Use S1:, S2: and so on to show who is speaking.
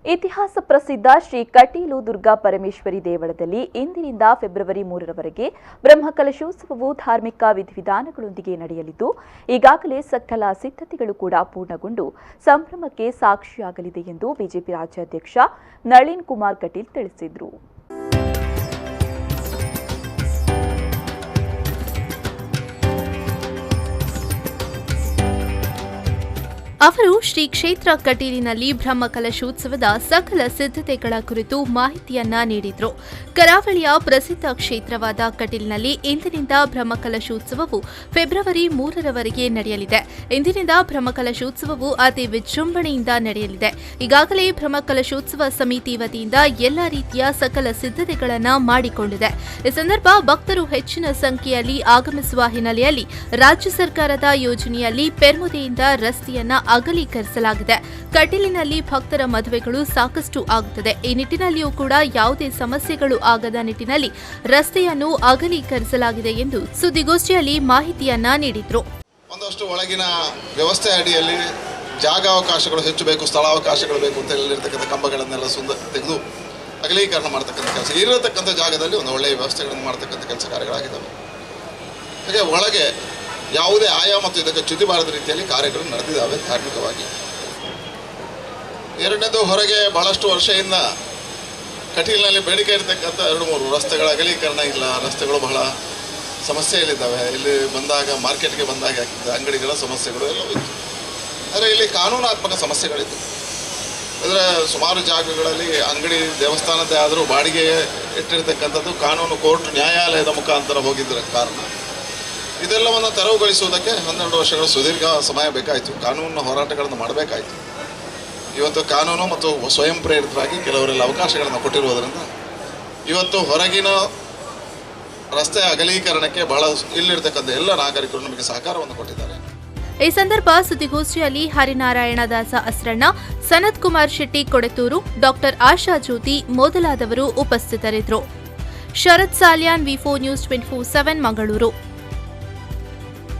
S1: ಇತಿಹಾಸ ಪ್ರಸಿದ್ಧ ಶ್ರೀ ಕಟೀಲು ದುರ್ಗಾ ಪರಮೇಶ್ವರಿ ದೇವಳದಲ್ಲಿ ಇಂದಿನಿಂದ ಫೆಬ್ರವರಿ 3ರವರೆಗೆ ಬ್ರಹ್ಮಕಲಶೋತ್ಸವವು ಧಾರ್ಮಿಕ ವಿಧಿವಿಧಾನಗಳೊಂದಿಗೆ ನಡೆಯಲಿದ್ದು ಈಗಾಗಲೇ ಸಕಲ ಸಿದ್ಧತೆಗಳು ಕೂಡ ಪೂರ್ಣಗೊಂಡು ಸಂಭ್ರಮಕ್ಕೆ ಸಾಕ್ಷಿಯಾಗಲಿದೆ ಎಂದು ಬಿಜೆಪಿ ರಾಜ್ಯಾಧ್ಯಕ್ಷ ನಳಿನ್ ಕುಮಾರ್ ಕಟೀಲ್ ತಿಳಿಸಿದರು.
S2: ಅವರು ಶ್ರೀ ಕ್ಷೇತ್ರ ಕಟೀಲಿನಲ್ಲಿ ಬ್ರಹ್ಮಕಲಶೋತ್ಸವದ ಸಕಲ ಸಿದ್ಧತೆಗಳ ಕುರಿತು ಮಾಹಿತಿಯನ್ನ ನೀಡಿದರು. ಕರಾವಳಿಯ ಪ್ರಸಿದ್ಧ ಕ್ಷೇತ್ರವಾದ ಕಟೀಲಿನಲ್ಲಿ ಇಂದಿನಿಂದ ಬ್ರಹ್ಮಕಲಶೋತ್ಸವವು ಫೆಬ್ರವರಿ 3ರವರೆಗೆ ನಡೆಯಲಿದೆ. ಇಂದಿನಿಂದ ಬ್ರಹ್ಮಕಲಶೋತ್ಸವವು ಅತಿ ವಿಜೃಂಭಣೆಯಿಂದ ನಡೆಯಲಿದೆ. ಈಗಾಗಲೇ ಬ್ರಹ್ಮಕಲಶೋತ್ಸವ ಸಮಿತಿ ವತಿಯಿಂದ ಎಲ್ಲ ರೀತಿಯ ಸಕಲ ಸಿದ್ಧತೆಗಳನ್ನು ಮಾಡಿಕೊಂಡಿದೆ. ಈ ಸಂದರ್ಭ ಭಕ್ತರು ಹೆಚ್ಚಿನ ಸಂಖ್ಯೆಯಲ್ಲಿ ಆಗಮಿಸುವ ಹಿನ್ನೆಲೆಯಲ್ಲಿ ರಾಜ್ಯ ಸರ್ಕಾರದ ಯೋಜನೆಯಲ್ಲಿ ಪೆರ್ಮುದೆಯಿಂದ ರಸ್ತೆಯನ್ನ ಅಗಲೀಕರಿಸಲಾಗಿದೆ. ಕಟೀಲಿನಲ್ಲಿ ಭಕ್ತರ ಮದುವೆಗಳು ಸಾಕಷ್ಟು ಆಗುತ್ತದೆ. ಈ ನಿಟ್ಟಿನಲ್ಲಿಯೂ ಕೂಡ ಯಾವುದೇ ಸಮಸ್ಯೆಗಳು ಆಗದ ನಿಟ್ಟಿನಲ್ಲಿ ರಸ್ತೆಯನ್ನು ಅಗಲೀಕರಿಸಲಾಗಿದೆ ಎಂದು ಸುದ್ದಿಗೋಷ್ಠಿಯಲ್ಲಿ ಮಾಹಿತಿಯನ್ನ ನೀಡಿದ್ರು.
S3: ಒಂದಷ್ಟು ಒಳಗಿನ ವ್ಯವಸ್ಥೆ ಅಡಿಯಲ್ಲಿ ಜಾಗಾವಕಾಶಗಳು ಹೆಚ್ಚು ಬೇಕು, ಸ್ಥಳಾವಕಾಶಗಳು ಬೇಕು ಅಂತ ಹೇಳಿರ್ತಕ್ಕಂಥ ಕಂಬಗಳನ್ನೆಲ್ಲ ತೆಗೆದು ಅಗಲೀಕರಣ ಮಾಡತಕ್ಕಂಥ ಕೆಲಸ, ಇರತಕ್ಕಂಥ ಜಾಗದಲ್ಲಿ ಒಂದು ಒಳ್ಳೆಯ ವ್ಯವಸ್ಥೆಗಳನ್ನು ಮಾಡತಕ್ಕಂಥ ಕೆಲಸ ಕಾರ್ಯಗಳಾಗಿದ್ದಾವೆ. ಹಾಗೆ ಒಳಗೆ ಯಾವುದೇ ಆಯಾಮ ಮತ್ತು ಇದಕ್ಕೆ ಚ್ಯುತಿ ಬಾರದ ರೀತಿಯಲ್ಲಿ ಕಾರ್ಯಗಳು ನಡೆದಿದ್ದಾವೆ ಧಾರ್ಮಿಕವಾಗಿ. ಎರಡನೇದು, ಹೊರಗೆ ಬಹಳಷ್ಟು ವರ್ಷದಿಂದ ಕಟೀಲಿನಲ್ಲಿ ಬೇಡಿಕೆ ಇರತಕ್ಕಂಥ 2-3 ರಸ್ತೆಗಳ ಅಗಲೀಕರಣ ಇಲ್ಲ. ರಸ್ತೆಗಳು ಬಹಳ ಸಮಸ್ಯೆಯಲ್ಲಿದ್ದಾವೆ. ಇಲ್ಲಿ ಬಂದಾಗ ಮಾರ್ಕೆಟ್ಗೆ ಬಂದಾಗ ಅಂಗಡಿಗಳ ಸಮಸ್ಯೆಗಳು ಎಲ್ಲವೂ ಇತ್ತು. ಆದರೆ ಇಲ್ಲಿ ಕಾನೂನಾತ್ಮಕ ಸಮಸ್ಯೆಗಳಿತ್ತು. ಅಂದರೆ ಸುಮಾರು ಜಾಗಗಳಲ್ಲಿ ಅಂಗಡಿ ದೇವಸ್ಥಾನದ್ದೇ ಆದರೂ ಬಾಡಿಗೆ ಇಟ್ಟಿರ್ತಕ್ಕಂಥದ್ದು ಕಾನೂನು ಕೋರ್ಟ್ ನ್ಯಾಯಾಲಯದ ಮುಖಾಂತರ ಹೋಗಿದ್ದರ ಕಾರಣ ಇದೆಲ್ಲವನ್ನು ತೆರವುಗೊಳಿಸುವುದಕ್ಕೆ 12 ವರ್ಷಗಳ ಸುದೀರ್ಘ ಸಮಯ ಬೇಕಾಯಿತು. ಕಾನೂನಿನ ಹೋರಾಟಗಳನ್ನು ಮಾಡಬೇಕಾಯಿತು. ಇವತ್ತು ಕಾನೂನು ಮತ್ತು ಸ್ವಯಂ ಪ್ರೇರಿತರಾಗಿ ಕೆಲವರೆಲ್ಲ ಅವಕಾಶಗಳನ್ನು ಕೊಟ್ಟಿರುವುದರಿಂದ ಇವತ್ತು ಹೊರಗಿನ ರಸ್ತೆ ಅಗಲೀಕರಣಕ್ಕೆ ಬಹಳ ಇಲ್ಲಿರ್ತಕ್ಕಂಥ ಎಲ್ಲ ನಾಗರಿಕರು ನಮಗೆ ಸಹಕಾರವನ್ನು ಕೊಟ್ಟಿದ್ದಾರೆ.
S2: ಈ ಸಂದರ್ಭ ಸುದ್ದಿಗೋಷ್ಠಿಯಲ್ಲಿ ಹರಿನಾರಾಯಣ ದಾಸ ಅಸ್ರಣ್ಣ, ಸನತ್ ಕುಮಾರ್ ಶೆಟ್ಟಿ ಕೊಡೆತೂರು, ಡಾಕ್ಟರ್ ಆಶಾ ಜ್ಯೋತಿ ಮೊದಲಾದವರು ಉಪಸ್ಥಿತರಿದ್ದರು. ಶರತ್ ಸಾಲ್ಯಾನ್, ವಿ4 ನ್ಯೂಸ್ 24/7 ಮಂಗಳೂರು.